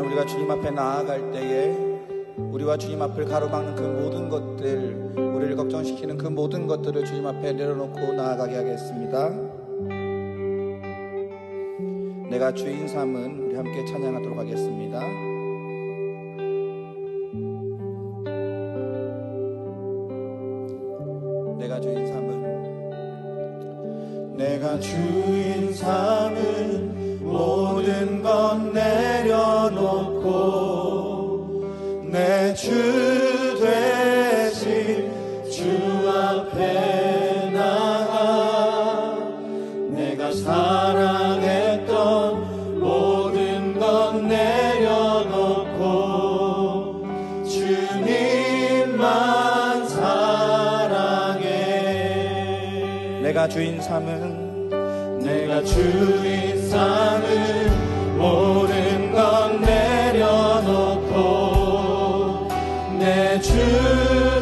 우리가 주님 앞에 나아갈 때에 우리와 주님 앞을 가로막는 그 모든 것들, 우리를 걱정시키는 그 모든 것들을 주님 앞에 내려놓고 나아가게 하겠습니다. 내가 주인 삼은, 우리 함께 찬양하도록 하겠습니다. 내가 주인 삼은, 내가 주인 삼은 모든 것 내려놓고 내 주 되신 주 앞에 나가 내가 사랑했던 모든 것 내려놓고 주님만 사랑해. 내가 주인 삼은, 내가 주인 삼은 모든 것 내려놓고 내 주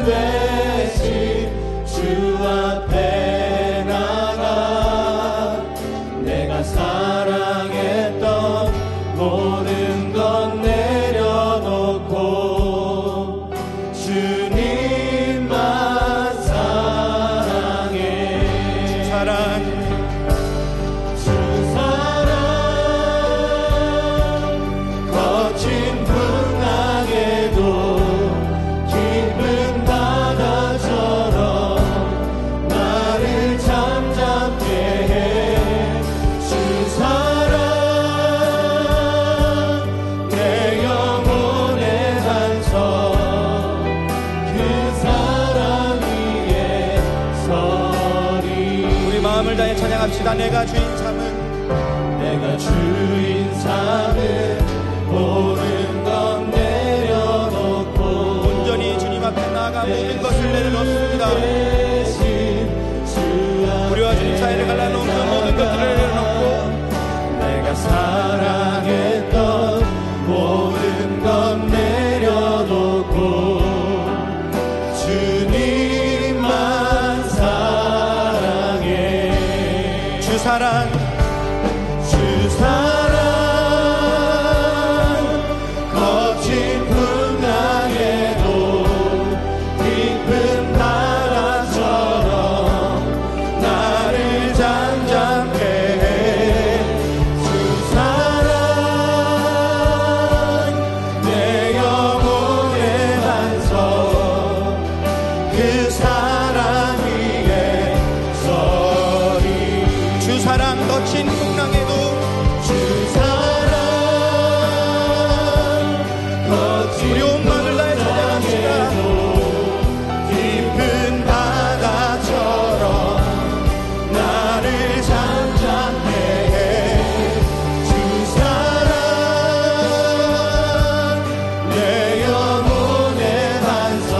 되신 주 앞에 나가 내가 사랑했던 모든 것 내려놓고 주님만 사랑해. 사랑, 찬양합시다. 내가 주인 삼은, 내가 주인 삼은 모든 것 내려놓고 온전히 주님 앞에 나아가 모든 것을 내려놓습니다. 우리와 주님 사이를 갈라놓은 그 모든 것들을 내려놓고 내가 사랑했던 모든 것 내려놓고 주님만 사랑해. 주 사랑, 주 사랑 거친 풍랑에도 깊은 바다처럼 나를 잠잠케 해. 주 사랑 내 영혼의 반석, 그 사랑 위에 서리. 주 사랑 거친 풍랑에도, 주 사랑 거친 우리 온 마음을 다해 찬양합시다. 깊은 바다처럼 나를 잠잠케 해. 주 사랑 내 영혼의 반석,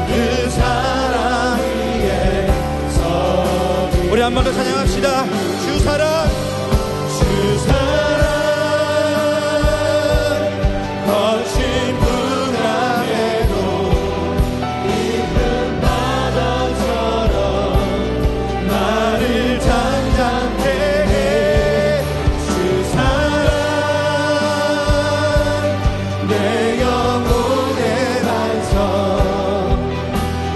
그 사랑 위에 서리. 우리 한 번 더 찬양합시다. 주 사랑, 주 사랑 거친 풍랑에도 깊은 바다처럼 나를 잠잠케 해. 주 사랑 내 영혼의 반석,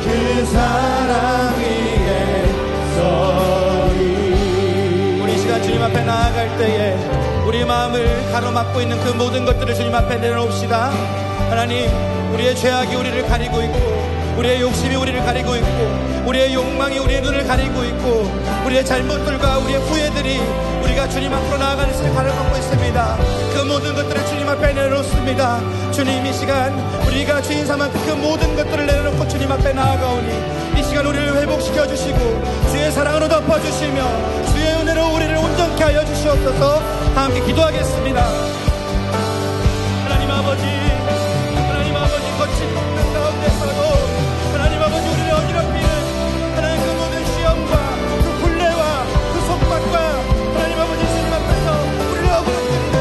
그 사랑 위에 서리. 우리 이 시간 주님 앞에 나아갈 때에 우리 마음을 가로막고 있는 그 모든 것들을 주님 앞에 내려놓읍시다. 하나님, 우리의 죄악이 우리를 가리고 있고, 우리의 욕심이 우리를 가리고 있고, 우리의 욕망이 우리의 눈을 가리고 있고, 우리의 잘못들과 우리의 후회들이 우리가 주님 앞으로 나아가는 것을 가로막고 있습니다. 그 모든 것들을 주님 앞에 내려놓습니다. 주님, 이 시간 우리가 주인 삼았던 그 모든 것들을 내려놓고 주님 앞에 나아가오니 이 시간 우리를 회복시켜 주시고 주의 사랑으로 덮어주시며 주의 은혜로 우리를 온전케 하여 주시옵소서. 함께 기도하겠습니다. 하나님 아버지, 하나님 아버지, 아버지 거친 국면 가운데서도 하나님 아버지 우리를 어지럽히는 하나님 그 모든 시험과 그 굴레와 그 속박과 하나님 아버지 주님 앞에서 우리를 어그러뜨리는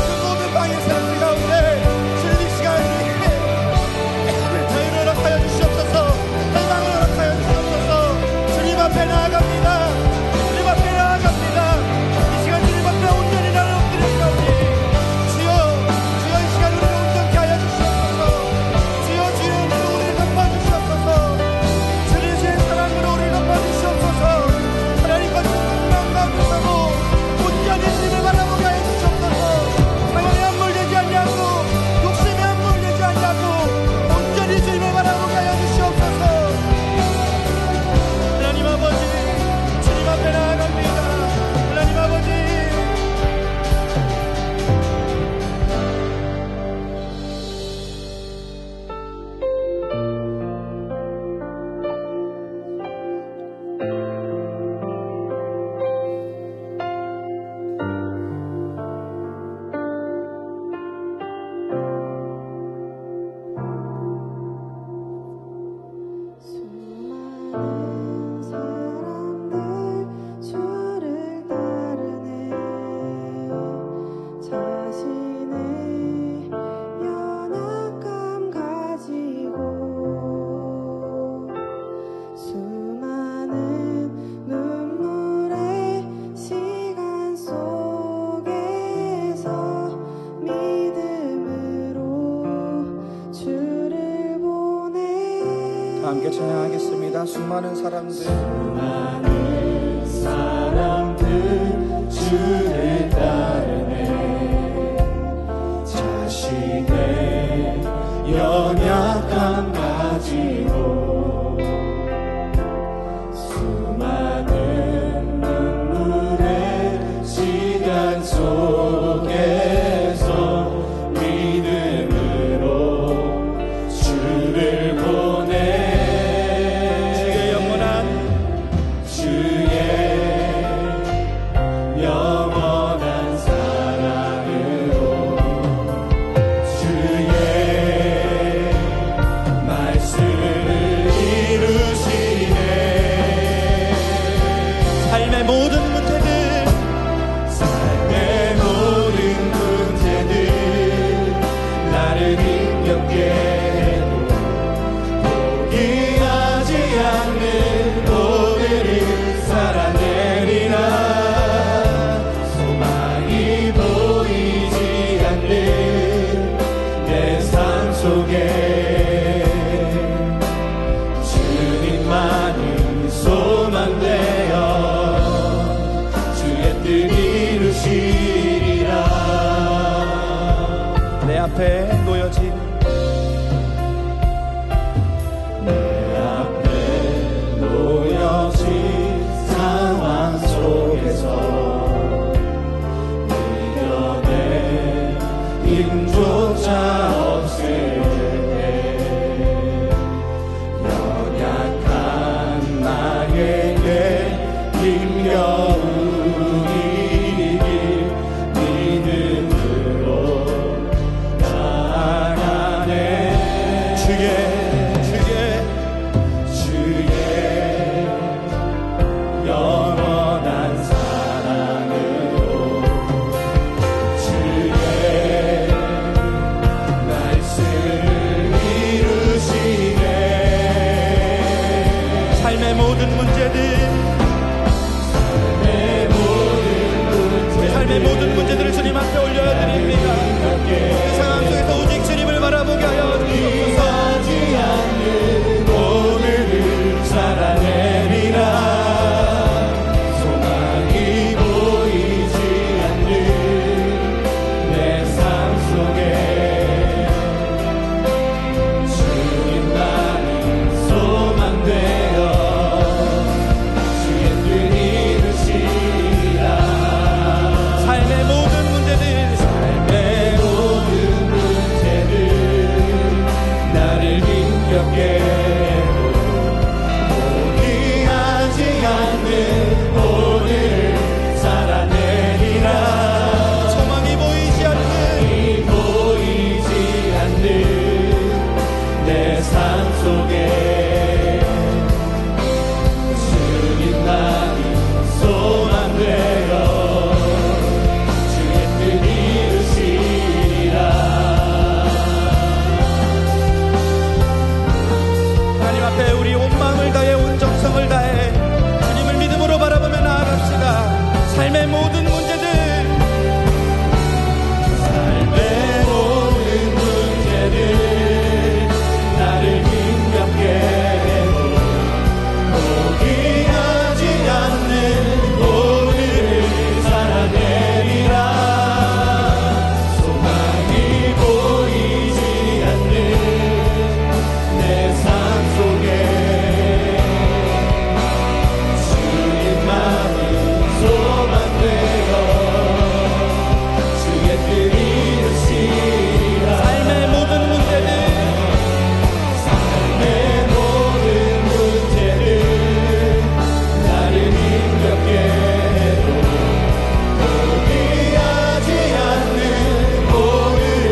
그 모든 방의 사람들 가운데 주님 이 시간 우리 자유를 허락하여 주시옵소서. 해방을 허락하여 주시옵소서. 주님 앞에 나아갑니다. 주님 앞에 나아갑니다. 이 시간 주님 앞에 온전히 나를 엎드렸사오니 주여 주여 이 시간 우리를 온전케 하여 주시옵소서. 주여 주의 은혜로 우리를 덮어주시옵소서. 주님 주의 사랑으로 우리를 덮어주시옵소서. 하나님 거친 국면 가운데서도 온전히 주님을 바라보게 하여 주시옵소서. 상황에 함몰되지 않냐고 욕심에 함몰되지 않냐고 온전히 주님을 바라보게 하여 주시옵소서. 하나님 아버지 주님 앞에 나아갑니다. 하나님 아버지 수많은 사람들 주를 따르네. 자신의 연약함 가지고 수많은 눈물의 시간 속에서 믿음으로 주를 보내. 함께 찬양하겠습니다. 수많은 사람들 주를 따르네. 자신의 연약함 가지고 수많은 눈물의 시간 속에서 믿음으로 주를 보내. 주의 영원한 사랑으로 주의 말씀을 이루시네. 삶의 모든 문제들 나를 힘겹게 해도 포기하지 않는 오늘을 살아내리라. 소망이 보이지 않는 내 삶 속에 주님만이 소망되어 주의 뜻 이루시리라. 내 앞에 놓여진 상황 속에서 이겨내 힘조차 없을 때 연약한 나에게 힘겨운 길 믿음으로 나아가네. 주의 영원한 사랑으로 주의 말씀을 이루시네. 삶의 모든 문제들 삶의 모든 문제들을 주님 앞에 올려드립니다. 그 상황 속에서 오직 주님을 바라보게 하여 주옵소서. 오늘을 살아내리라. 소망이 보이지 않는 내 삶 속에 주님만이 소망되어 주의 뜻 이루시리라. 삶의 모든 문제들 나를 힘겹게 해도 포기하지 않는 오늘 살아내리라. 소망이 보이지 않는 속에 주님만이 소망되어 주의 뜻 이루시리라. 하나님 앞에 우리 온 마음을 다해 온 정성을 다해 주님을 믿음으로 바라보며 나아갑시다. 삶의 모든 문제들, 삶의 모든 문제들 나를 힘겹게 해도 포기하지 않는 오늘을 살아내리라. 소망이 보이지 않는 내 삶 속에 주님만이 소망되어 주의 뜻 이루시리라. 삶의 모든 문제들, 삶의 모든 문제를 나를 힘겹게 해도 포기하지 않는 오늘을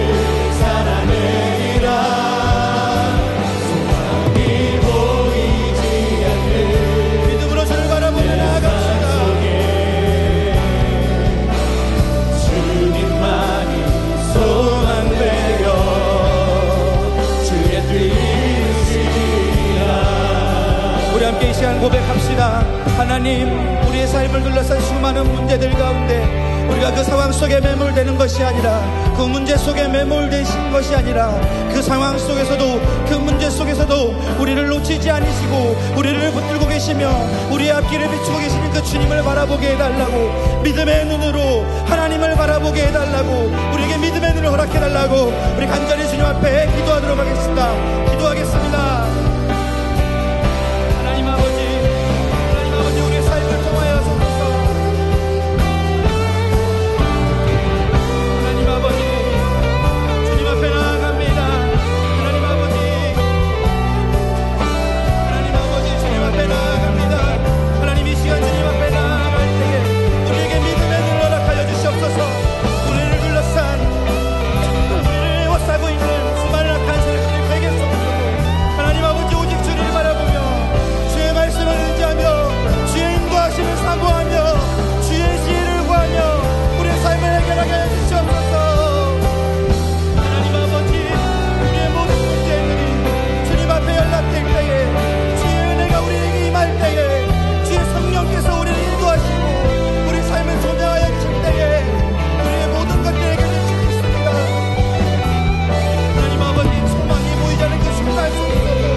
살아내리라. 소망이 보이지 않는 믿음으로 주를 바라보며 나아갑시다. 주님만이 소망되어 주의 뜻 이루시리라. 우리 함께 이 시간 고백합시다. 하나님, 우리의 삶을 둘러싼 수많은 문제들 가운데 우리가 그 상황 속에 매몰되는 것이 아니라, 그 문제 속에 매몰되신 것이 아니라, 그 상황 속에서도, 그 문제 속에서도 우리를 놓치지 않으시고 우리를 붙들고 계시며 우리의 앞길을 비추고 계시는 그 주님을 바라보게 해달라고, 믿음의 눈으로 하나님을 바라보게 해달라고, 우리에게 믿음의 눈을 허락해달라고 우리 간절히 주님 앞에 기도하도록 하겠습니다. 기도하겠습니다. 하나님 아버지, 우리의 삶을 통하여 서소서. 하나님 아버지, 주님 앞에 나아갑니다. 하나님 아버지, 주님 앞에 나아갑니다. 하나님, 이 시간 주님 앞에 나아갈 때에 우리에게 믿음의 눈을 허락하여 주시옵소서. 우리를 둘러싼, 우리를 에워싸고 있는 수많은 악한 세력들을 베개 속에서도 하나님 아버지, 오직 주를 바라보며 주의 말씀을 의지하며 주의 인도하심을 사모하며 주의 지혜를 구하며 우리의 삶을 해결하게 해주시옵소서. 하나님 아버지, 우리의 모든 문제들이 주님 앞에 연락될 때에 주의 은혜가 우리에게 임할 때에 주의 성령께서 우리를 인도하시고 우리 삶을 조명하여 주실 때에 우리의 모든 것들을 해결해 주십니다. 하나님 아버지, 소망이 보이지 않는 그 순간 속에서도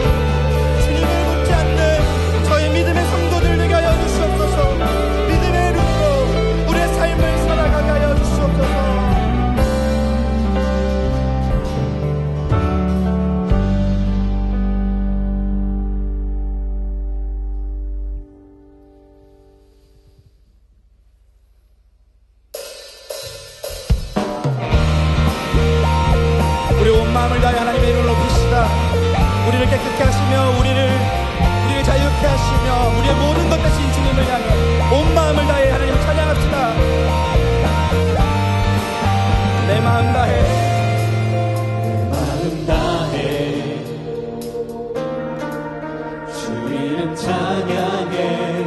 주님을 묻지 않는 저희 믿음의 성도들 되게 하여 주시옵소서. 믿음의 눈으로 우리의 삶을 살아가게 하여 주시옵소서. 우리 온 마음을 다해 하나님의 이름을 높이시다. 우리를 깨끗게 하시며 우리를 자유케 하시며 우리의 모든 것 대신 주님을 향해 온 마음을 다해 하나님을 찬양합시다. 내 마음 다해, 마음 다해 주 이름 찬양해.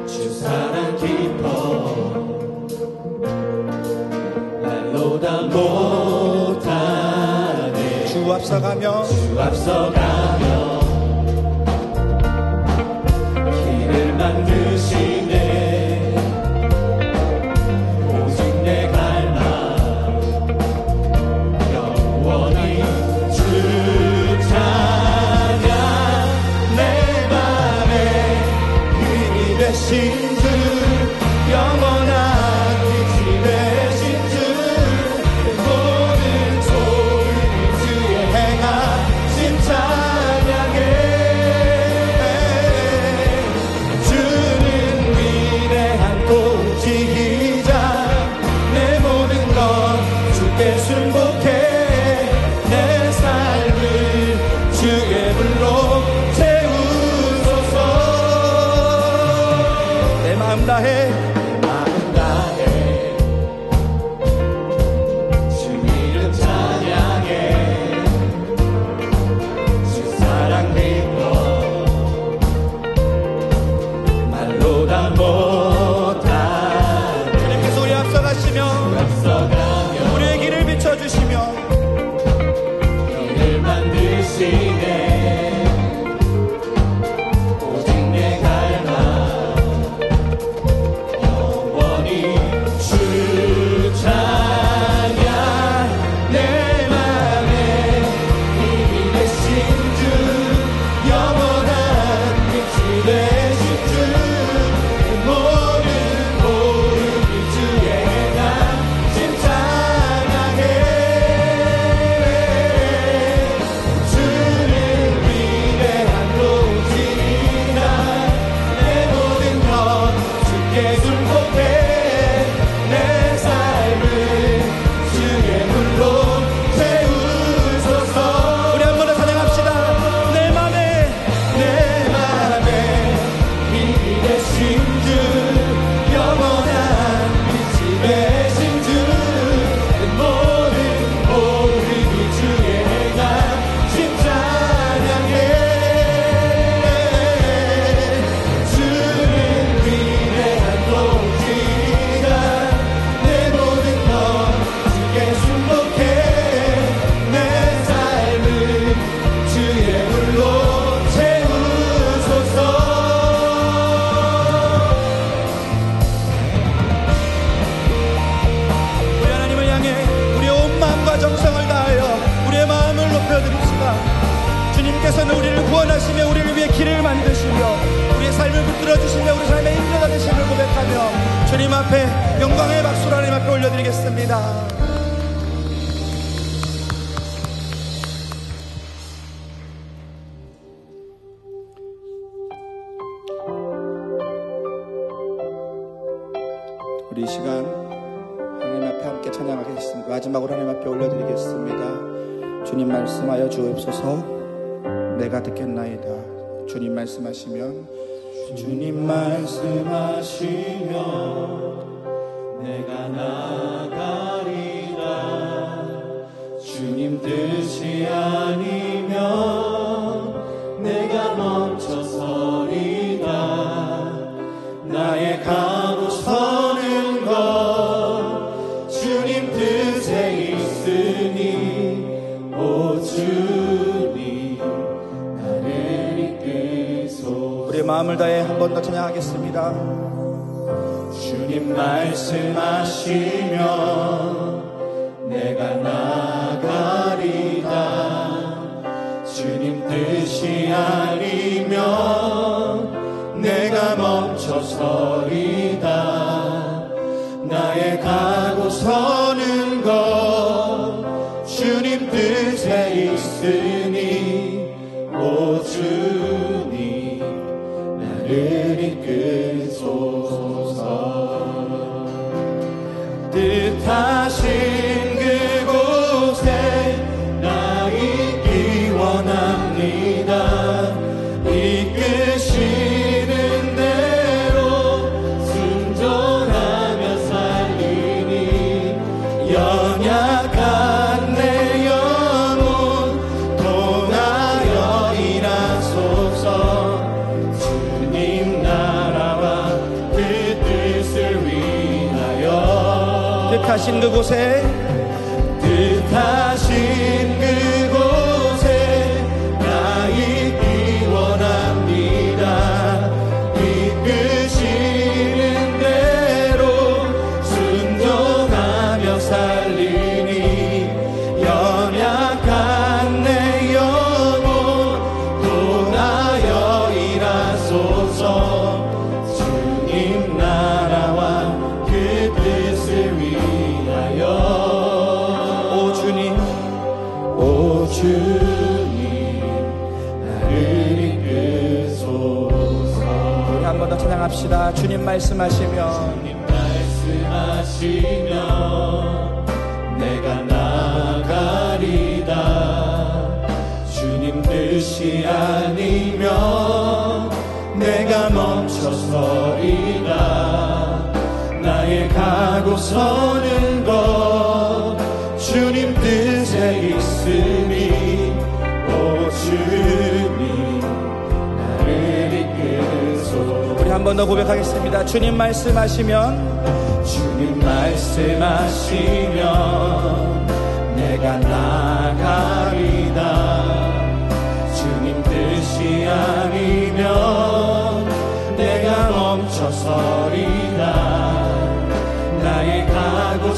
주 사랑 깊어 말로 다 못하네. 주 앞서가며 주 앞서가며 길을 만드시네. 오직 내 갈망 영원히 주 찬양. 내 맘에 힘이 되신 주, 영원한 빛이 되신 주, 모든 좋은 주의 행하신 찬양해. 주는 주시네. 오직 내 갈망 영원히 주 찬양. 내 맘에 힘이 되신 주, 영원한 빛이 되신 주, 모든 모든 주의 나 찬양해. 주는 위대한 도지나 내 모든 것 주께 순복해. 내 삶을 주의 물로 채우소서. 우리 한 번 더 찬양합시다. 내 맘에 힘이 되신 주, 영원한 빛이 되신 주, 모든 주의 행함 찬양해. 주는 위대한 도지가 내 모든 것 주께 순복해. 내 삶을 주의 물로 채우소서. 우리 하나님을 향해 우리의 온 마음과 정성을 다하여 우리의 마음을 높여드립시다. 주님께서는 우리를 구원하시며 우리를 위해 길을 만드시며 우리의 삶을 붙들어주시며 우리 삶의 인도자 되심을 고백하며 주님 앞에 영광의 박수를 하나님 앞에 올려드리겠습니다. 우리 이 시간 하나님 앞에 함께 찬양하겠습니다. 마지막으로 하나님 앞에 올려드리겠습니다. 주님 말씀하여 주옵소서. 내가 듣겠나이다. 주님 말씀하시면 주님 말씀하시면 내가 나가리라. 주님 뜻이 아니면 내가 멈춰서리다. 나의 가고 서는 것 주님 뜻에 있으니 오 주님 나를 이끄소서. 우리의 마음을 다해 한 번 더 찬양하겠습니다. 주님 말씀하시면 내가 나가리다. 주님 뜻이 아니면 내가 멈춰서리다. 나의 가고 서는 것 주님 뜻에 있으니 오 주님 나를 이끄소서. 뜻하신 그곳에 나 있기 원합니다. 이끄시는 대로 순종하며 살리니 연약한 내 영혼 통하여 일하소서. 주님 나라와 그 뜻을 위하여 뜻하신 그곳에 뜻하신 그곳에 나 있기 원합니다. 이끄시는 대로 순종하며 살리니 연약한 내 영혼 통하여 일하소서. 주님 나라와 그 뜻을 위하여 오 주님 나를 이끄소서. 우리 한 번 더 찬양합시다. 주님 말씀하시면 주님 말씀하시면 내가 나가리다. 주님 뜻이 아니면 내가 멈춰서리다. 나의 가고 서는 것 주님 뜻에 있으니 오 주님 나를 이끄소서. 우리 한 번 더 고백하겠습니다. 주님 말씀하시면 주님 말씀하시면 내가 나가리다.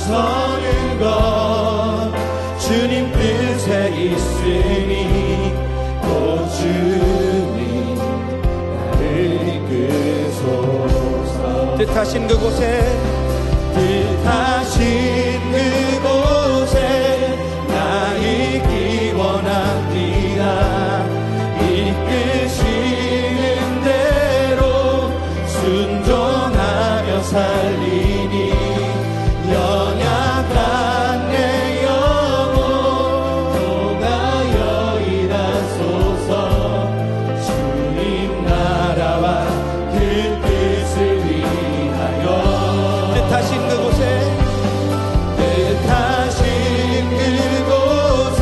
서는 것 주님 뜻에 있으니 오 주님 나를 이끄소서. 뜻하신 그곳에 뜻하신 그곳에 나 있기 원합니다. 이끄시는 대로 순종하며 살리니 연약한 내 영혼 통하여 일하소서. 주님 나라와 그 뜻을 위하여 뜻하신 그곳에 뜻하신 그곳에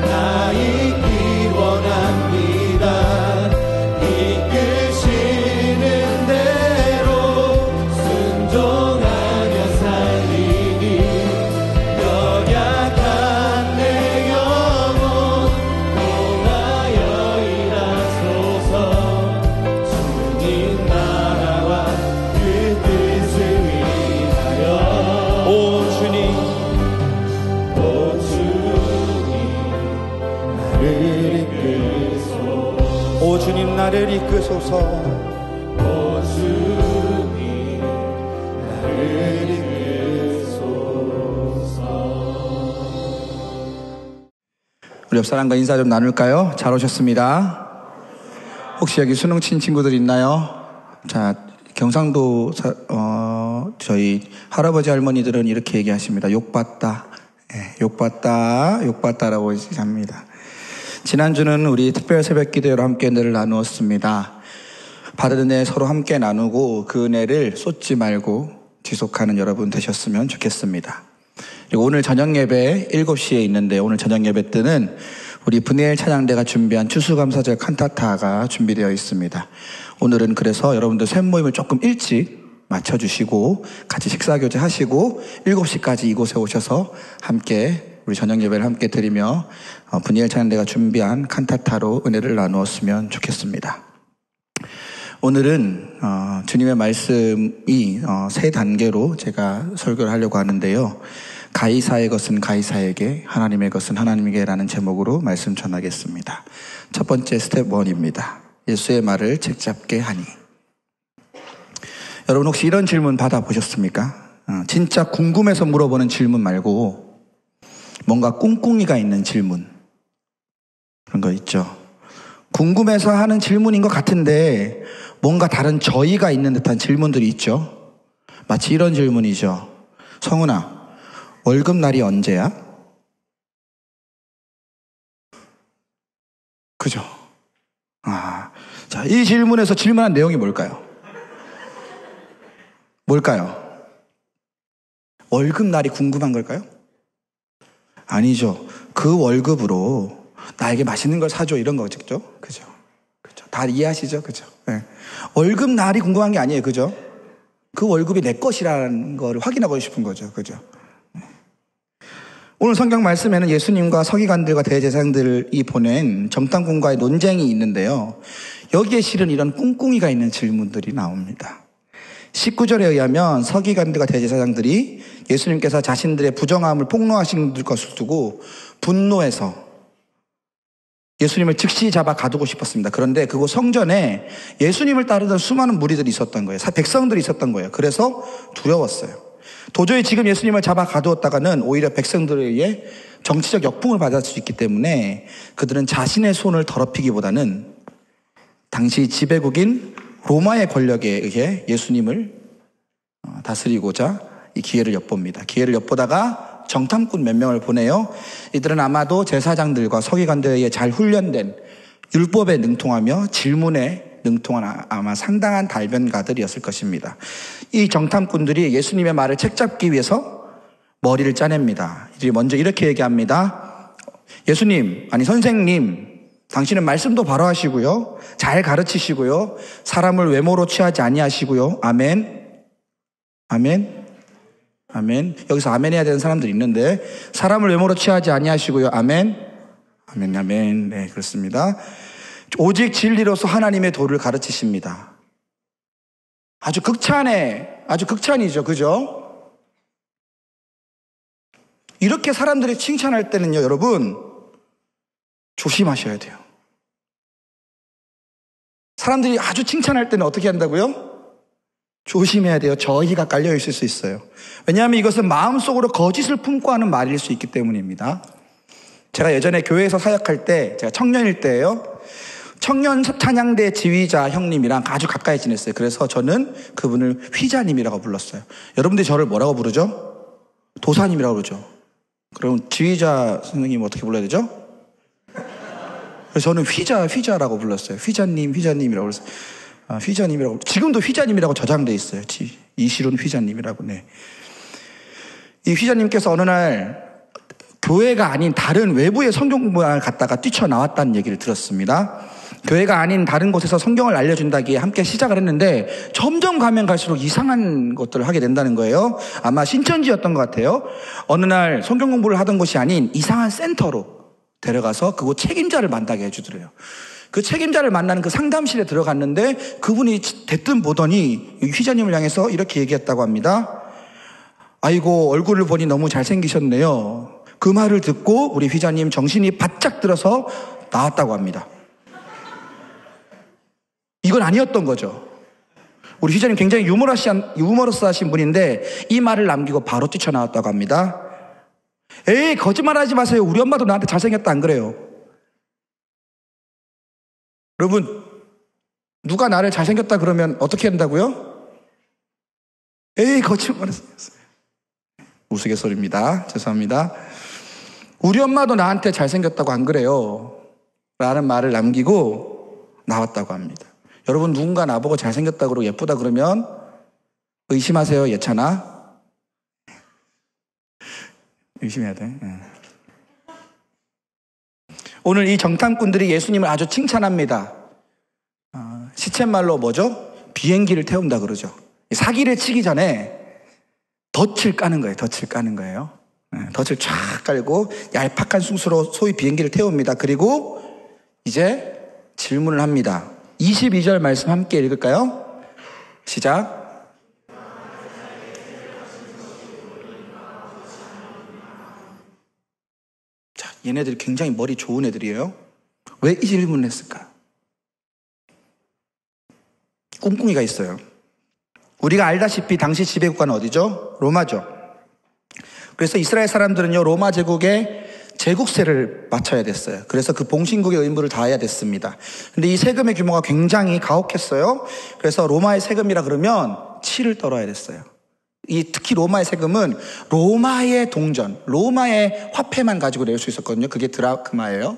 나 있기 원합니다. 이끄시는 대로 순종하며 살리니 연약한 내 영혼 통하여 일하소서. 주님 나라와 그 뜻을 위하여 오 주님 오 주님 나를 이끄소서. 오 주님 나를 이끄소서. 오 주님 나를 이끄소서. 우리 옆 사람과 인사 좀 나눌까요? 잘 오셨습니다. 혹시 여기 수능 친 친구들 있나요? 자, 경상도 저희 할아버지 할머니들은 이렇게 얘기하십니다. 욕봤다. 욕봤다라고 합니다. 지난주는 우리 특별 새벽 기도회로 함께 은혜를 나누었습니다. 받은 은혜 서로 함께 나누고 그 은혜를 쏟지 말고 지속하는 여러분 되셨으면 좋겠습니다. 그리고 오늘 저녁 예배 7시에 있는데 오늘 저녁 예배 때는 우리 분해일 찬양대가 준비한 추수감사절 칸타타가 준비되어 있습니다. 오늘은 그래서 여러분들 샘 모임을 조금 일찍 맞춰주시고 같이 식사교제 하시고 7시까지 이곳에 오셔서 함께 우리 저녁 예배를 함께 드리며 분해일 찬양대가 준비한 칸타타로 은혜를 나누었으면 좋겠습니다. 오늘은 주님의 말씀이 세 단계로 제가 설교를 하려고 하는데요. 가이사의 것은 가이사에게, 하나님의 것은 하나님에게 라는 제목으로 말씀 전하겠습니다. 첫 번째 스텝 1입니다. 예수의 말을 책잡게 하니. 여러분 혹시 이런 질문 받아보셨습니까? 진짜 궁금해서 물어보는 질문 말고 뭔가 꿍꿍이가 있는 질문, 그런 거 있죠. 궁금해서 하는 질문인 것 같은데 뭔가 다른 저희가 있는 듯한 질문들이 있죠. 마치 이런 질문이죠. 성훈아, 월급날이 언제야? 그죠? 자, 이 질문에서 질문한 내용이 뭘까요? 뭘까요? 월급날이 궁금한 걸까요? 아니죠. 그 월급으로 나에게 맛있는 걸 사줘, 이런 거죠. 그죠? 그죠? 다 이해하시죠? 그죠? 네. 월급날이 궁금한 게 아니에요. 그죠? 그 월급이 내 것이라는 걸 확인하고 싶은 거죠. 그죠? 오늘 성경 말씀에는 예수님과 서기관들과 대제사장들이 보낸 정탐꾼과의 논쟁이 있는데요. 여기에 실은 이런 꿍꿍이가 있는 질문들이 나옵니다. 19절에 의하면 서기관들과 대제사장들이 예수님께서 자신들의 부정함을 폭로하신 것을 두고 분노해서 예수님을 즉시 잡아 가두고 싶었습니다. 그런데 그곳 성전에 예수님을 따르던 수많은 무리들이 있었던 거예요. 백성들이 있었던 거예요. 그래서 두려웠어요. 도저히 지금 예수님을 잡아 가두었다가는 오히려 백성들에 의해 정치적 역풍을 받을 수 있기 때문에 그들은 자신의 손을 더럽히기보다는 당시 지배국인 로마의 권력에 의해 예수님을 다스리고자 이 기회를 엿봅니다. 기회를 엿보다가 정탐꾼 몇 명을 보내요. 이들은 아마도 제사장들과 서기관들에 의해 잘 훈련된 율법에 능통하며 질문에 능통한 아마 상당한 달변가들이었을 것입니다. 이 정탐꾼들이 예수님의 말을 책잡기 위해서 머리를 짜냅니다. 이들이 먼저 이렇게 얘기합니다. 예수님, 아니 선생님, 당신은 말씀도 바로 하시고요, 잘 가르치시고요, 사람을 외모로 취하지 아니하시고요. 아멘, 아멘, 아멘. 여기서 아멘 해야 되는 사람들이 있는데, 사람을 외모로 취하지 아니하시고요. 아멘, 아멘, 아멘. 네, 그렇습니다. 오직 진리로서 하나님의 도를 가르치십니다. 아주 극찬이죠. 그죠? 이렇게 사람들이 칭찬할 때는요, 여러분, 조심하셔야 돼요. 사람들이 아주 칭찬할 때는 어떻게 한다고요? 조심해야 돼요. 저희가 깔려 있을 수 있어요. 왜냐하면 이것은 마음속으로 거짓을 품고 하는 말일 수 있기 때문입니다. 제가 예전에 교회에서 사역할 때, 제가 청년일 때예요. 청년 찬양대 지휘자 형님이랑 아주 가까이 지냈어요. 그래서 저는 그분을 휘자님이라고 불렀어요. 여러분들이 저를 뭐라고 부르죠? 도사님이라고 부르죠. 그럼 지휘자 선생님 어떻게 불러야 되죠? 그래서 저는 휘자라고 불렀어요. 휘자님이라고 불렀어요. 휘자님이라고. 지금도 휘자님이라고 저장돼 있어요. 이시론 휘자님이라고. 네. 이 휘자님께서 어느 날 교회가 아닌 다른 외부의 성경 공부를 갔다가 뛰쳐나왔다는 얘기를 들었습니다. 교회가 아닌 다른 곳에서 성경을 알려준다기에 함께 시작을 했는데 점점 가면 갈수록 이상한 것들을 하게 된다는 거예요. 아마 신천지였던 것 같아요. 어느 날 성경 공부를 하던 곳이 아닌 이상한 센터로 데려가서 그곳 책임자를 만나게 해주더래요. 그 책임자를 만나는 그 상담실에 들어갔는데 그분이 대뜸 보더니 휘자님을 향해서 이렇게 얘기했다고 합니다. 아이고, 얼굴을 보니 너무 잘생기셨네요. 그 말을 듣고 우리 휘자님 정신이 바짝 들어서 나왔다고 합니다. 이건 아니었던 거죠. 우리 휘자님 굉장히 유머러스하신 분인데 이 말을 남기고 바로 뛰쳐나왔다고 합니다. 에이, 거짓말하지 마세요. 우리 엄마도 나한테 잘생겼다 안 그래요? 여러분, 누가 나를 잘생겼다 그러면 어떻게 한다고요? 에이, 거짓말했어요. 우스갯소리입니다. 죄송합니다. 우리 엄마도 나한테 잘생겼다고 안 그래요? 라는 말을 남기고 나왔다고 합니다. 여러분, 누군가 나보고 잘생겼다 그러고 예쁘다 그러면 의심하세요, 예찬아? 의심해야 돼. 오늘 이 정탐꾼들이 예수님을 아주 칭찬합니다. 시쳇말로 뭐죠? 비행기를 태운다 그러죠. 사기를 치기 전에 덫을 까는 거예요. 덫을 까는 거예요. 덫을 쫙 깔고 얄팍한 숭수로 소위 비행기를 태웁니다. 그리고 이제 질문을 합니다. 22절 말씀 함께 읽을까요? 시작. 자, 얘네들이 굉장히 머리 좋은 애들이에요. 왜 이 질문을 했을까? 꿍꿍이가 있어요. 우리가 알다시피 당시 지배국가는 어디죠? 로마죠. 그래서 이스라엘 사람들은요, 로마 제국의 제국세를 맞춰야 됐어요. 그래서 그 봉신국의 의무를 다해야 됐습니다. 근데 이 세금의 규모가 굉장히 가혹했어요. 그래서 로마의 세금이라 그러면 치를 떨어야 됐어요. 특히 로마의 세금은 로마의 동전, 로마의 화폐만 가지고 낼 수 있었거든요. 그게 드라크마예요.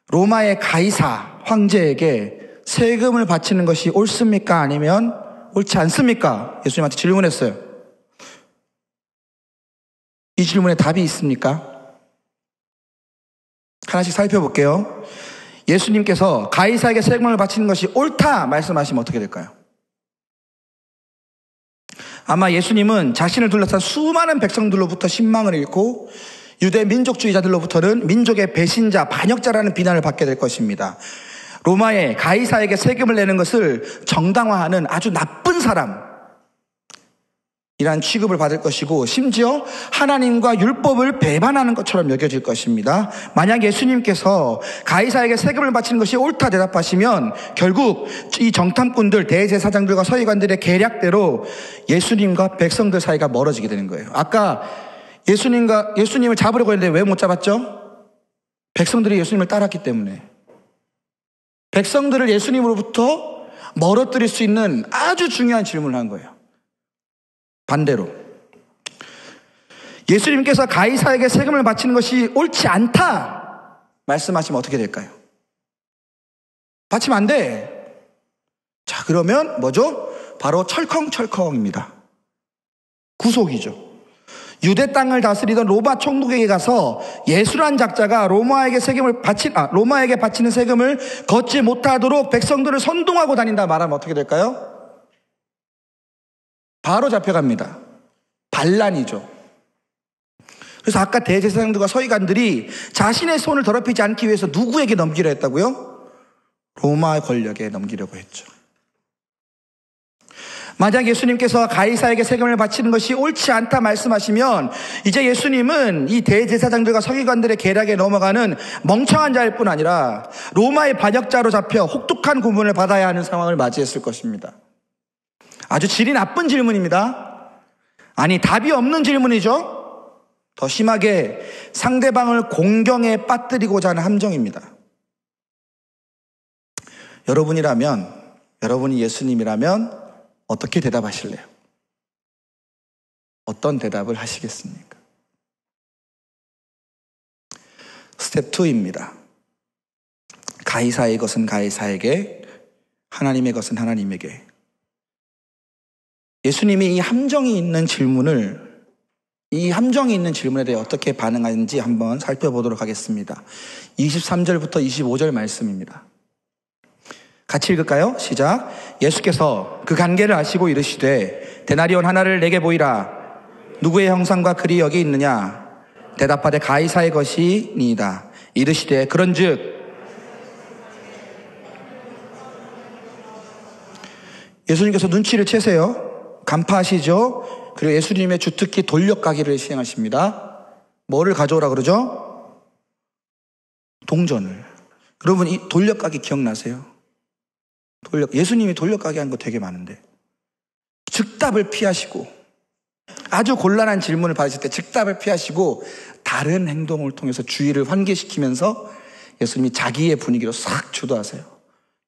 로마의 가이사 황제에게 세금을 바치는 것이 옳습니까? 아니면 옳지 않습니까? 예수님한테 질문했어요. 이 질문에 답이 있습니까? 하나씩 살펴볼게요. 예수님께서 가이사에게 세금을 바치는 것이 옳다 말씀하시면 어떻게 될까요? 아마 예수님은 자신을 둘러싼 수많은 백성들로부터 신망을 잃고 유대 민족주의자들로부터는 민족의 배신자, 반역자라는 비난을 받게 될 것입니다. 로마의 가이사에게 세금을 내는 것을 정당화하는 아주 나쁜 사람 이란 취급을 받을 것이고, 심지어 하나님과 율법을 배반하는 것처럼 여겨질 것입니다. 만약 예수님께서 가이사에게 세금을 바치는 것이 옳다 대답하시면 결국 이 정탐꾼들, 대제사장들과 서기관들의 계략대로 예수님과 백성들 사이가 멀어지게 되는 거예요. 아까 예수님을 잡으려고 했는데 왜 못 잡았죠? 백성들이 예수님을 따랐기 때문에. 백성들을 예수님으로부터 멀어뜨릴 수 있는 아주 중요한 질문을 한 거예요. 반대로 예수님께서 가이사에게 세금을 바치는 것이 옳지 않다 말씀하시면 어떻게 될까요? 바치면 안 돼. 자, 그러면 뭐죠? 바로 철컹철컹입니다. 구속이죠. 유대 땅을 다스리던 로마 총독에게 가서 예수란 작자가 로마에게 바치는 세금을 걷지 못하도록 백성들을 선동하고 다닌다 말하면 어떻게 될까요? 바로 잡혀갑니다. 반란이죠. 그래서 아까 대제사장들과 서기관들이 자신의 손을 더럽히지 않기 위해서 누구에게 넘기려 했다고요? 로마 권력에 넘기려고 했죠. 만약 예수님께서 가이사에게 세금을 바치는 것이 옳지 않다 말씀하시면 이제 예수님은 이 대제사장들과 서기관들의 계략에 넘어가는 멍청한 자일 뿐 아니라 로마의 반역자로 잡혀 혹독한 고문을 받아야 하는 상황을 맞이했을 것입니다. 아주 질이 나쁜 질문입니다. 아니, 답이 없는 질문이죠. 더 심하게 상대방을 공경에 빠뜨리고자 하는 함정입니다. 여러분이 예수님이라면 어떻게 대답하실래요? 어떤 대답을 하시겠습니까? 스텝 2입니다. 가이사의 것은 가이사에게, 하나님의 것은 하나님에게. 예수님이 이 함정이 있는 질문에 대해 어떻게 반응하는지 한번 살펴보도록 하겠습니다. 23절부터 25절 말씀입니다. 같이 읽을까요? 시작. 예수께서 그 관계를 아시고 이르시되 데나리온 하나를 내게 보이라. 누구의 형상과 글이 여기 있느냐? 대답하되 가이사의 것이니이다. 이르시되 그런즉 예수님께서 눈치를 채세요. 간파하시죠. 그리고 예수님의 주특기 돌려가기를 시행하십니다. 뭐를 가져오라 그러죠? 동전을. 여러분, 이 돌려가기 기억나세요? 예수님이 돌려가게 한 거 되게 많은데 즉답을 피하시고, 아주 곤란한 질문을 받으실 때 즉답을 피하시고 다른 행동을 통해서 주의를 환기시키면서 예수님이 자기의 분위기로 싹 주도하세요.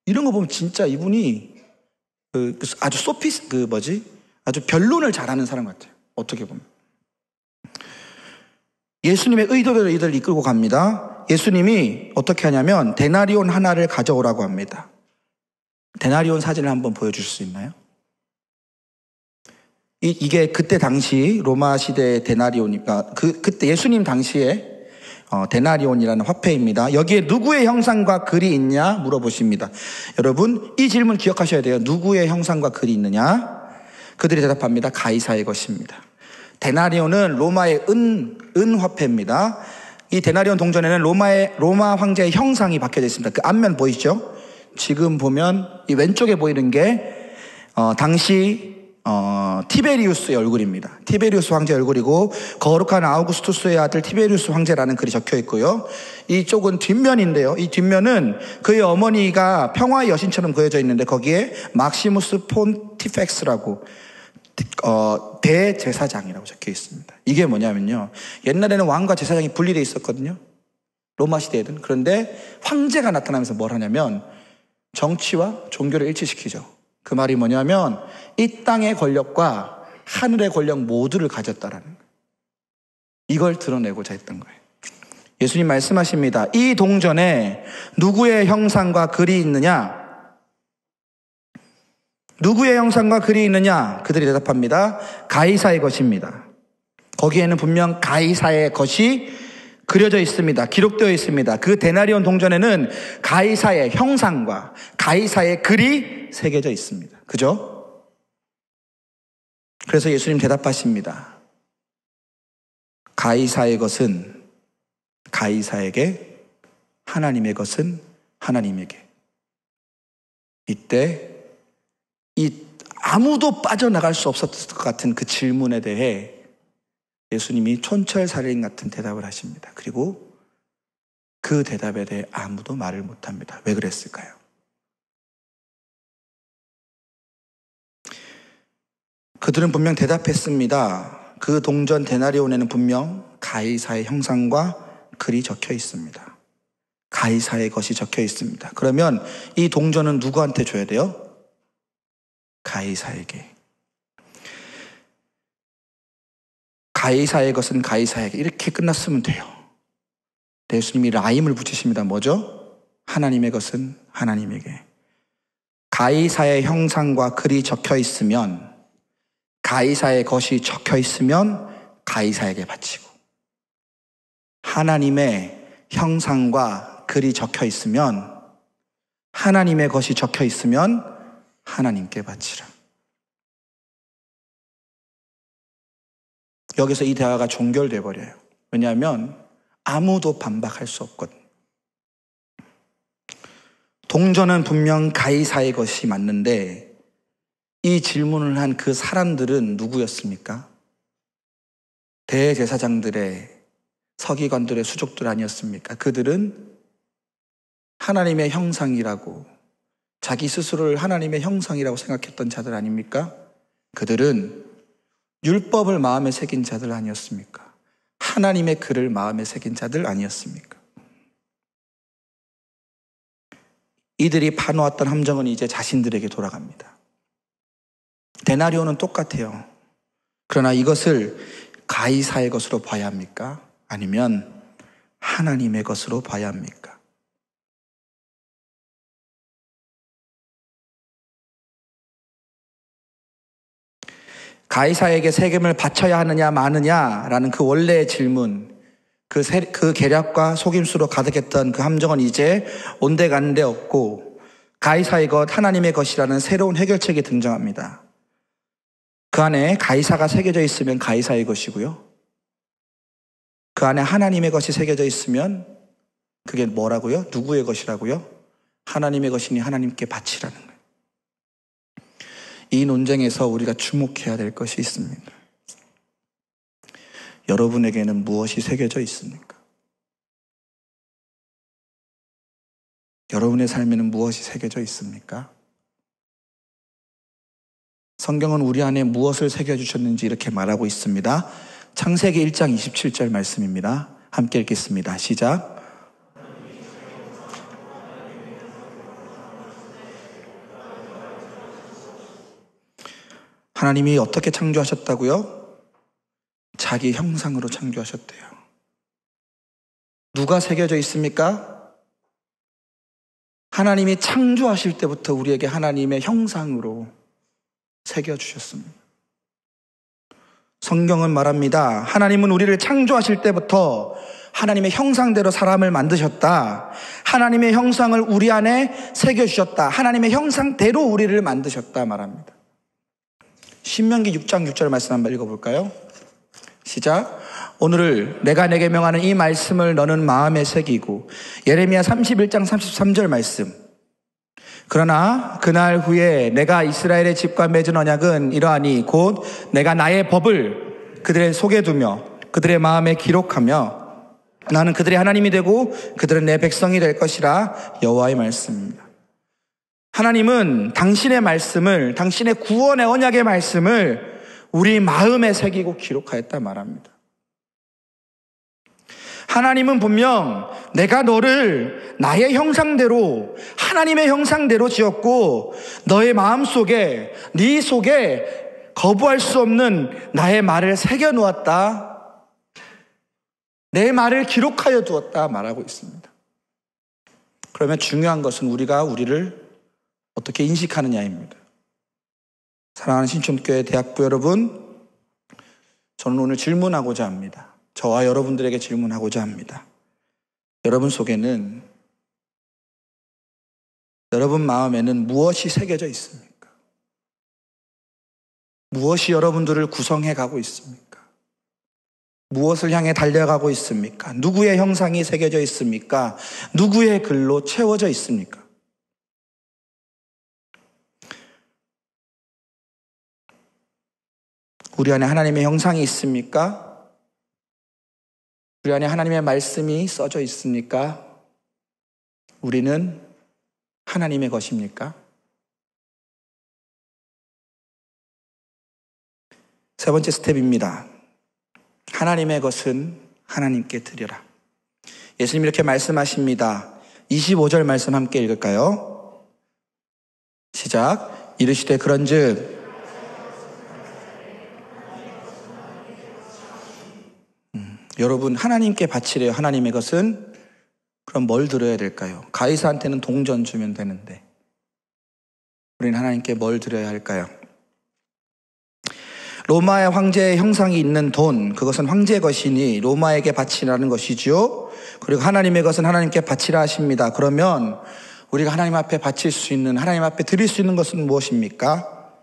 이런 거 보면 진짜 이분이 아주 변론을 잘하는 사람 같아요. 어떻게 보면 예수님의 의도대로 이들을 이끌고 갑니다. 예수님이 어떻게 하냐면 데나리온 하나를 가져오라고 합니다. 데나리온 사진을 한번 보여줄 수 있나요? 이게 그때 당시 로마 시대의 데나리온이니까 그때 예수님 당시에 데나리온이라는 화폐입니다. 여기에 누구의 형상과 글이 있냐 물어보십니다. 여러분, 이 질문 기억하셔야 돼요. 누구의 형상과 글이 있느냐? 그들이 대답합니다. 가이사의 것입니다. 데나리온은 로마의 은 화폐입니다. 이 데나리온 동전에는 로마 황제의 형상이 박혀져 있습니다. 그 앞면 보이시죠? 지금 보면 이 왼쪽에 보이는 게 당시 티베리우스의 얼굴입니다. 티베리우스 황제의 얼굴이고 거룩한 아우구스투스의 아들 티베리우스 황제라는 글이 적혀 있고요. 이쪽은 뒷면인데요. 이 뒷면은 그의 어머니가 평화의 여신처럼 그려져 있는데 거기에 막시무스 폰티펙스라고 대제사장이라고 적혀 있습니다. 이게 뭐냐면요, 옛날에는 왕과 제사장이 분리되어 있었거든요. 로마 시대에는. 그런데 황제가 나타나면서 뭘 하냐면 정치와 종교를 일치시키죠. 그 말이 뭐냐면 이 땅의 권력과 하늘의 권력 모두를 가졌다라는 거예요. 이걸 드러내고자 했던 거예요. 예수님 말씀하십니다. 이 동전에 누구의 형상과 글이 있느냐? 누구의 형상과 글이 있느냐? 그들이 대답합니다. 가이사의 것입니다. 거기에는 분명 가이사의 것이 그려져 있습니다. 기록되어 있습니다. 그 데나리온 동전에는 가이사의 형상과 가이사의 글이 새겨져 있습니다. 그죠? 그래서 예수님 대답하십니다. 가이사의 것은 가이사에게, 하나님의 것은 하나님에게. 이때 이 아무도 빠져나갈 수 없었을 것 같은 그 질문에 대해 예수님이 촌철살인 같은 대답을 하십니다. 그리고 그 대답에 대해 아무도 말을 못합니다. 왜 그랬을까요? 그들은 분명 대답했습니다. 그 동전 데나리온에는 분명 가이사의 형상과 글이 적혀 있습니다. 가이사의 것이 적혀 있습니다. 그러면 이 동전은 누구한테 줘야 돼요? 가이사에게. 가이사의 것은 가이사에게. 이렇게 끝났으면 돼요. 예수님이 라임을 붙이십니다. 뭐죠? 하나님의 것은 하나님에게. 가이사의 형상과 글이 적혀 있으면, 가이사의 것이 적혀 있으면 가이사에게 바치고, 하나님의 형상과 글이 적혀 있으면, 하나님의 것이 적혀 있으면 하나님께 바치라. 여기서 이 대화가 종결돼 버려요. 왜냐하면 아무도 반박할 수 없거든. 동전은 분명 가이사의 것이 맞는데 이 질문을 한 그 사람들은 누구였습니까? 대제사장들의, 서기관들의 수족들 아니었습니까? 그들은 하나님의 형상이라고, 자기 스스로를 하나님의 형상이라고 생각했던 자들 아닙니까? 그들은 율법을 마음에 새긴 자들 아니었습니까? 하나님의 글을 마음에 새긴 자들 아니었습니까? 이들이 파놓았던 함정은 이제 자신들에게 돌아갑니다. 데나리오는 똑같아요. 그러나 이것을 가이사의 것으로 봐야 합니까? 아니면 하나님의 것으로 봐야 합니까? 가이사에게 세금을 바쳐야 하느냐 마느냐라는 그 원래의 질문, 그 계략과 속임수로 가득했던 그 함정은 이제 온데간데 없고 가이사의 것, 하나님의 것이라는 새로운 해결책이 등장합니다. 그 안에 가이사가 새겨져 있으면 가이사의 것이고요, 그 안에 하나님의 것이 새겨져 있으면 그게 뭐라고요? 누구의 것이라고요? 하나님의 것이니 하나님께 바치라는 거예요. 이 논쟁에서 우리가 주목해야 될 것이 있습니다. 여러분에게는 무엇이 새겨져 있습니까? 여러분의 삶에는 무엇이 새겨져 있습니까? 성경은 우리 안에 무엇을 새겨주셨는지 이렇게 말하고 있습니다. 창세기 1장 27절 말씀입니다. 함께 읽겠습니다. 시작. 하나님이 어떻게 창조하셨다고요? 자기 형상으로 창조하셨대요. 누가 새겨져 있습니까? 하나님이 창조하실 때부터 우리에게 하나님의 형상으로 새겨주셨습니다. 성경은 말합니다. 하나님은 우리를 창조하실 때부터 하나님의 형상대로 사람을 만드셨다. 하나님의 형상을 우리 안에 새겨주셨다. 하나님의 형상대로 우리를 만드셨다 말합니다. 신명기 6장 6절 말씀 한번 읽어볼까요? 시작. 오늘 내가 내게 명하는 이 말씀을 너는 마음에 새기고. 예레미야 31장 33절 말씀. 그러나 그날 후에 내가 이스라엘의 집과 맺은 언약은 이러하니 곧 내가 나의 법을 그들의 속에 두며 그들의 마음에 기록하며 나는 그들의 하나님이 되고 그들은 내 백성이 될 것이라 여호와의 말씀입니다. 하나님은 당신의 말씀을, 당신의 구원의 언약의 말씀을 우리 마음에 새기고 기록하였다 말합니다. 하나님은 분명 내가 너를 나의 형상대로, 하나님의 형상대로 지었고 너의 마음속에, 네 속에 거부할 수 없는 나의 말을 새겨 놓았다. 내 말을 기록하여 두었다 말하고 있습니다. 그러면 중요한 것은 우리가 우리를 어떻게 인식하느냐입니다. 사랑하는 신촌교회 대학부 여러분, 저는 오늘 질문하고자 합니다. 저와 여러분들에게 질문하고자 합니다. 여러분 속에는, 여러분 마음에는 무엇이 새겨져 있습니까? 무엇이 여러분들을 구성해 가고 있습니까? 무엇을 향해 달려가고 있습니까? 누구의 형상이 새겨져 있습니까? 누구의 글로 채워져 있습니까? 우리 안에 하나님의 형상이 있습니까? 우리 안에 하나님의 말씀이 써져 있습니까? 우리는 하나님의 것입니까? 세 번째 스텝입니다. 하나님의 것은 하나님께 드려라. 예수님 이렇게 말씀하십니다. 25절 말씀 함께 읽을까요? 시작. 이르시되 그런즉 여러분 하나님께 바치래요. 하나님의 것은. 그럼 뭘 드려야 될까요? 가이사한테는 동전 주면 되는데 우리는 하나님께 뭘 드려야 할까요? 로마의 황제의 형상이 있는 돈, 그것은 황제의 것이니 로마에게 바치라는 것이죠. 그리고 하나님의 것은 하나님께 바치라 하십니다. 그러면 우리가 하나님 앞에 바칠 수 있는, 하나님 앞에 드릴 수 있는 것은 무엇입니까?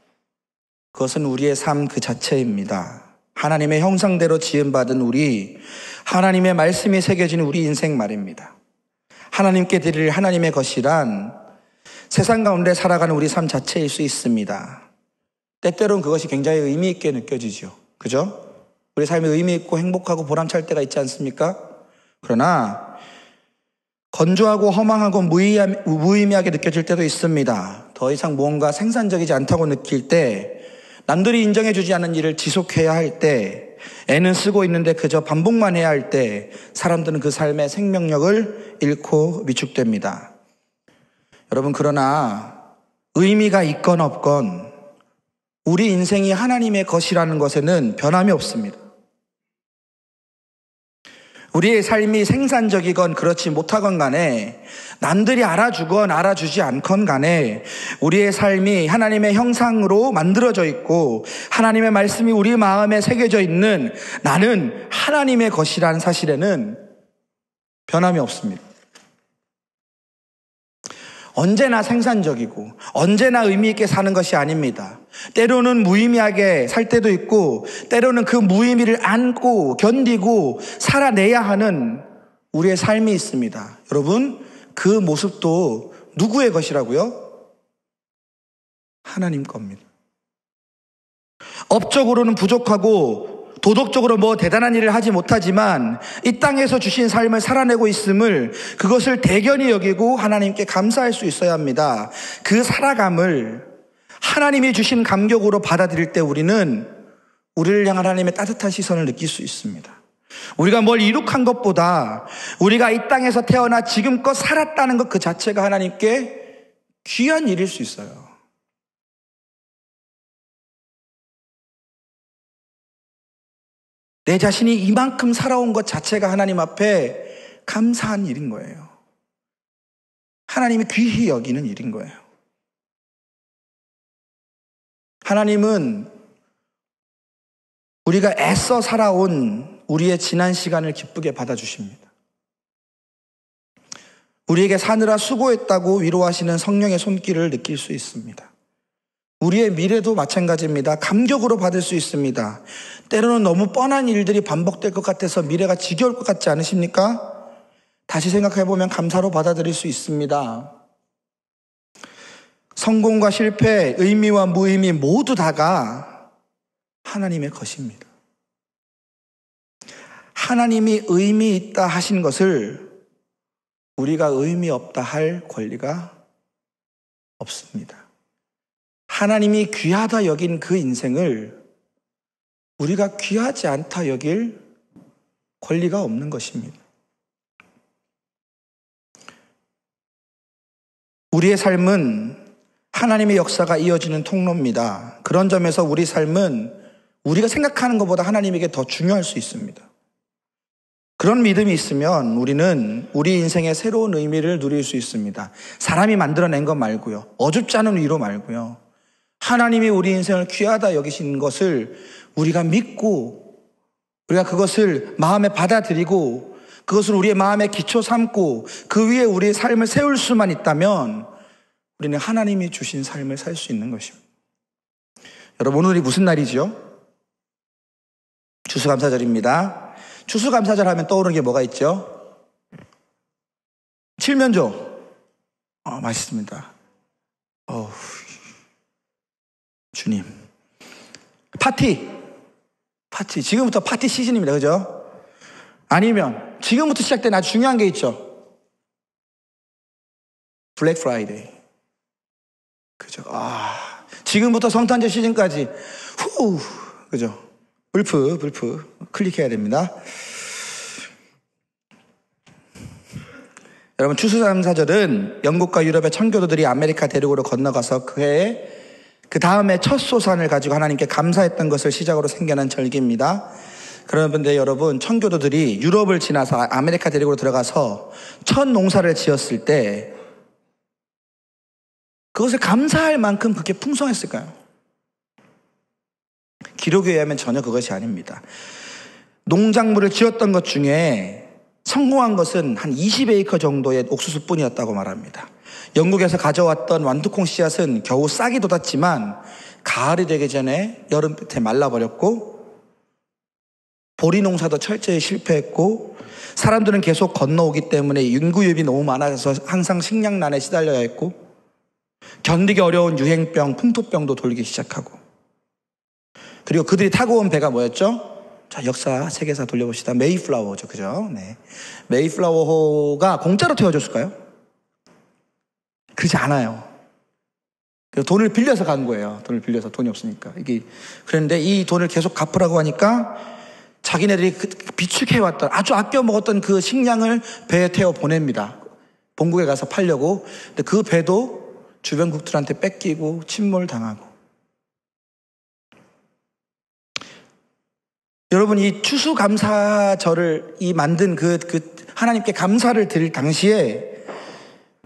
그것은 우리의 삶 그 자체입니다. 하나님의 형상대로 지음받은 우리, 하나님의 말씀이 새겨진 우리 인생 말입니다. 하나님께 드릴 하나님의 것이란 세상 가운데 살아가는 우리 삶 자체일 수 있습니다. 때때로는 그것이 굉장히 의미 있게 느껴지죠. 그죠? 우리 삶이 의미 있고 행복하고 보람찰 때가 있지 않습니까? 그러나 건조하고 허망하고 무의미하게 느껴질 때도 있습니다. 더 이상 무언가 생산적이지 않다고 느낄 때, 남들이 인정해주지 않는 일을 지속해야 할 때, 애는 쓰고 있는데 그저 반복만 해야 할 때 사람들은 그 삶의 생명력을 잃고 위축됩니다. 여러분, 그러나 의미가 있건 없건 우리 인생이 하나님의 것이라는 것에는 변함이 없습니다. 우리의 삶이 생산적이건 그렇지 못하건 간에, 남들이 알아주건 알아주지 않건 간에 우리의 삶이 하나님의 형상으로 만들어져 있고 하나님의 말씀이 우리 마음에 새겨져 있는 나는 하나님의 것이라는 사실에는 변함이 없습니다. 언제나 생산적이고 언제나 의미 있게 사는 것이 아닙니다. 때로는 무의미하게 살 때도 있고 때로는 그 무의미를 안고 견디고 살아내야 하는 우리의 삶이 있습니다. 여러분, 그 모습도 누구의 것이라고요? 하나님 겁니다. 업적으로는 부족하고 도덕적으로 뭐 대단한 일을 하지 못하지만 이 땅에서 주신 삶을 살아내고 있음을, 그것을 대견히 여기고 하나님께 감사할 수 있어야 합니다. 그 살아감을 하나님이 주신 감격으로 받아들일 때 우리는 우리를 향한 하나님의 따뜻한 시선을 느낄 수 있습니다. 우리가 뭘 이룩한 것보다 우리가 이 땅에서 태어나 지금껏 살았다는 것 그 자체가 하나님께 귀한 일일 수 있어요. 내 자신이 이만큼 살아온 것 자체가 하나님 앞에 감사한 일인 거예요. 하나님이 귀히 여기는 일인 거예요. 하나님은 우리가 애써 살아온 우리의 지난 시간을 기쁘게 받아주십니다. 우리에게 사느라 수고했다고 위로하시는 성령의 손길을 느낄 수 있습니다. 우리의 미래도 마찬가지입니다. 감격으로 받을 수 있습니다. 때로는 너무 뻔한 일들이 반복될 것 같아서 미래가 지겨울 것 같지 않으십니까? 다시 생각해보면 감사로 받아들일 수 있습니다. 성공과 실패, 의미와 무의미 모두 다가 하나님의 것입니다. 하나님이 의미 있다 하신 것을 우리가 의미 없다 할 권리가 없습니다. 하나님이 귀하다 여긴 그 인생을 우리가 귀하지 않다 여길 권리가 없는 것입니다. 우리의 삶은 하나님의 역사가 이어지는 통로입니다. 그런 점에서 우리 삶은 우리가 생각하는 것보다 하나님에게 더 중요할 수 있습니다. 그런 믿음이 있으면 우리는 우리 인생의 새로운 의미를 누릴 수 있습니다. 사람이 만들어낸 것 말고요. 어줍지 않은 위로 말고요. 하나님이 우리 인생을 귀하다 여기신 것을 우리가 믿고 우리가 그것을 마음에 받아들이고 그것을 우리의 마음의 기초 삼고 그 위에 우리의 삶을 세울 수만 있다면 우리는 하나님이 주신 삶을 살 수 있는 것입니다. 여러분, 오늘이 무슨 날이죠? 추수감사절입니다. 추수감사절 하면 떠오르는 게 뭐가 있죠? 칠면조. 맛있습니다. 주님. 파티. 지금부터 파티 시즌입니다. 그죠? 아니면 지금부터 시작된 아주 중요한 게 있죠. 블랙 프라이데이. 그죠? 지금부터 성탄절 시즌까지 그죠? 불프 클릭해야 됩니다. 여러분, 추수감사절은 영국과 유럽의 청교도들이 아메리카 대륙으로 건너가서 그 다음에 첫 소산을 가지고 하나님께 감사했던 것을 시작으로 생겨난 절기입니다. 그런데 여러분, 청교도들이 유럽을 지나서 아메리카 대륙으로 들어가서 첫 농사를 지었을 때 그것을 감사할 만큼 그렇게 풍성했을까요? 기록에 의하면 전혀 그것이 아닙니다. 농작물을 지었던 것 중에 성공한 것은 한 20에이커 정도의 옥수수뿐이었다고 말합니다. 영국에서 가져왔던 완두콩 씨앗은 겨우 싹이 돋았지만 가을이 되기 전에 여름 끝에 말라버렸고, 보리 농사도 철저히 실패했고, 사람들은 계속 건너오기 때문에 인구유입이 너무 많아서 항상 식량난에 시달려야 했고, 견디기 어려운 유행병, 풍토병도 돌기 시작하고, 그리고 그들이 타고 온 배가 뭐였죠? 자, 역사, 세계사 돌려봅시다. 메이플라워죠. 그죠? 네. 메이플라워호가 공짜로 태워줬을까요? 그렇지 않아요. 돈을 빌려서 간 거예요. 돈을 빌려서, 돈이 없으니까. 그런데 이 돈을 계속 갚으라고 하니까 자기네들이 비축해왔던, 아주 아껴 먹었던 그 식량을 배에 태워 보냅니다. 본국에 가서 팔려고. 근데 그 배도 주변국들한테 뺏기고 침몰당하고. 여러분, 이 추수감사절을 만든 하나님께 감사를 드릴 당시에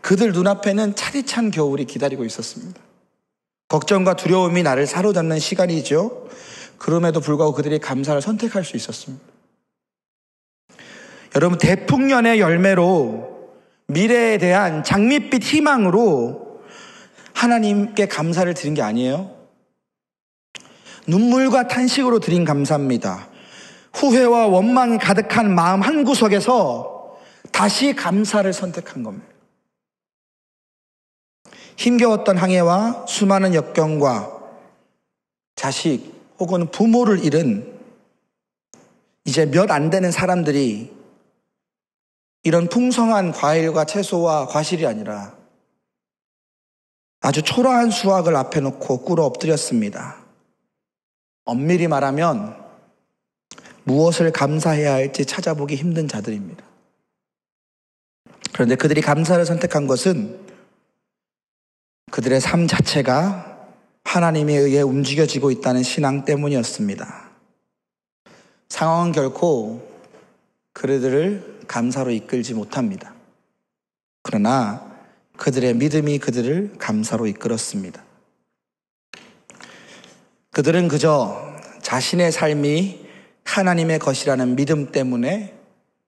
그들 눈앞에는 차디찬 겨울이 기다리고 있었습니다. 걱정과 두려움이 나를 사로잡는 시간이죠. 그럼에도 불구하고 그들이 감사를 선택할 수 있었습니다. 여러분, 대풍년의 열매로 미래에 대한 장밋빛 희망으로 하나님께 감사를 드린 게 아니에요. 눈물과 탄식으로 드린 감사입니다. 후회와 원망이 가득한 마음 한구석에서 다시 감사를 선택한 겁니다. 힘겨웠던 항해와 수많은 역경과 자식 혹은 부모를 잃은 이제 몇 안 되는 사람들이 이런 풍성한 과일과 채소와 과실이 아니라 아주 초라한 수확을 앞에 놓고 꿇어 엎드렸습니다. 엄밀히 말하면 무엇을 감사해야 할지 찾아보기 힘든 자들입니다. 그런데 그들이 감사를 선택한 것은 그들의 삶 자체가 하나님에 의해 움직여지고 있다는 신앙 때문이었습니다. 상황은 결코 그들을 감사로 이끌지 못합니다. 그러나 그들의 믿음이 그들을 감사로 이끌었습니다. 그들은 그저 자신의 삶이 하나님의 것이라는 믿음 때문에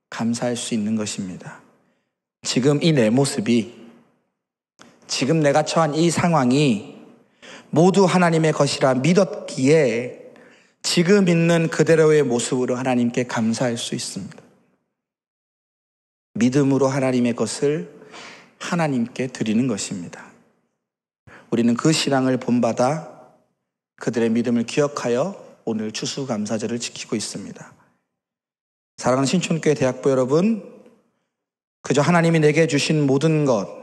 감사할 수 있는 것입니다. 지금 이 내 모습이, 지금 내가 처한 이 상황이 모두 하나님의 것이라 믿었기에 지금 있는 그대로의 모습으로 하나님께 감사할 수 있습니다. 믿음으로 하나님의 것을 하나님께 드리는 것입니다. 우리는 그 신앙을 본받아 그들의 믿음을 기억하여 오늘 추수감사절을 지키고 있습니다. 사랑하는 신촌교회 대학부 여러분, 그저 하나님이 내게 주신 모든 것,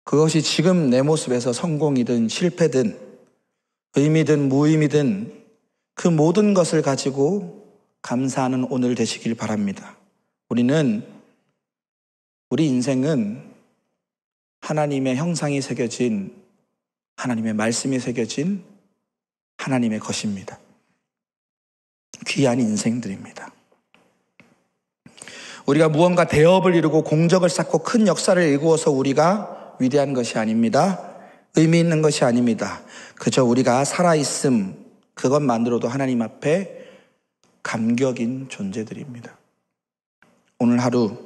그것이 지금 내 모습에서 성공이든 실패든 의미든 무의미든 그 모든 것을 가지고 감사하는 오늘 되시길 바랍니다. 우리 인생은 하나님의 형상이 새겨진, 하나님의 말씀이 새겨진 하나님의 것입니다. 귀한 인생들입니다. 우리가 무언가 대업을 이루고 공적을 쌓고 큰 역사를 일구어서 우리가 위대한 것이 아닙니다. 의미 있는 것이 아닙니다. 그저 우리가 살아있음, 그것만으로도 하나님 앞에 감격인 존재들입니다. 오늘 하루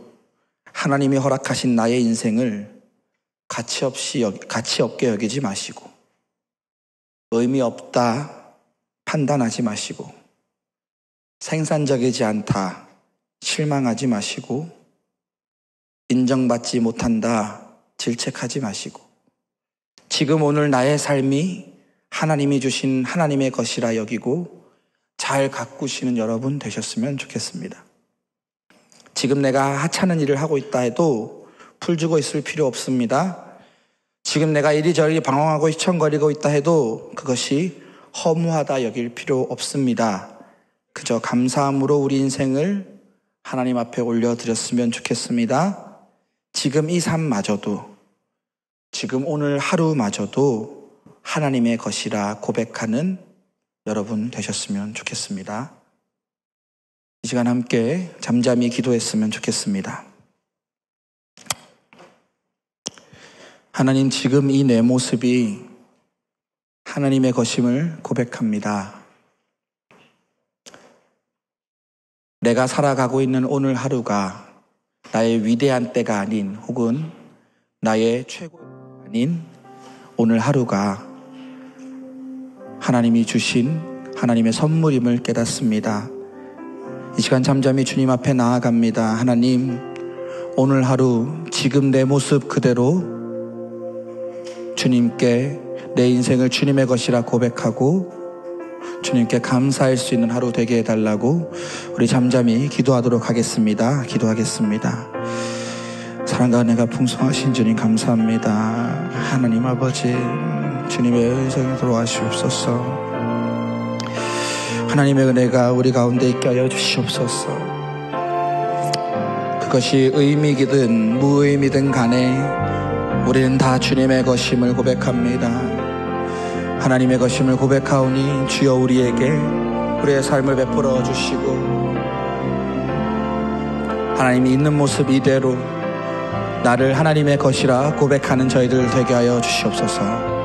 하나님이 허락하신 나의 인생을 가치 없게 여기지 마시고, 의미 없다 판단하지 마시고, 생산적이지 않다 실망하지 마시고, 인정받지 못한다 질책하지 마시고, 지금 오늘 나의 삶이 하나님이 주신 하나님의 것이라 여기고 잘 가꾸시는 여러분 되셨으면 좋겠습니다. 지금 내가 하찮은 일을 하고 있다 해도 풀주고 있을 필요 없습니다. 지금 내가 이리저리 방황하고 휘청거리고 있다 해도 그것이 허무하다 여길 필요 없습니다. 그저 감사함으로 우리 인생을 하나님 앞에 올려드렸으면 좋겠습니다. 지금 이 삶마저도, 지금 오늘 하루마저도 하나님의 것이라 고백하는 여러분 되셨으면 좋겠습니다. 이 시간 함께 잠잠히 기도했으면 좋겠습니다. 하나님, 지금 이 내 모습이 하나님의 것임을 고백합니다. 내가 살아가고 있는 오늘 하루가 나의 위대한 때가 아닌, 혹은 나의 최고가 아닌 오늘 하루가 하나님이 주신 하나님의 선물임을 깨닫습니다. 이 시간 잠잠히 주님 앞에 나아갑니다. 하나님, 오늘 하루 지금 내 모습 그대로 주님께 내 인생을 주님의 것이라 고백하고 주님께 감사할 수 있는 하루 되게 해달라고 우리 잠잠히 기도하도록 하겠습니다. 기도하겠습니다. 사랑과 은혜가 풍성하신 주님 감사합니다. 하나님 아버지, 주님의 은성이 들어와주옵소서. 하나님의 은혜가 우리 가운데 있게 하여 주시옵소서. 그것이 의미이든 무의미든 간에 우리는 다 주님의 것임을 고백합니다. 하나님의 것임을 고백하오니 주여 우리에게 우리의 삶을 베풀어 주시고 하나님이 있는 모습 이대로 나를 하나님의 것이라 고백하는 저희들 되게 하여 주시옵소서.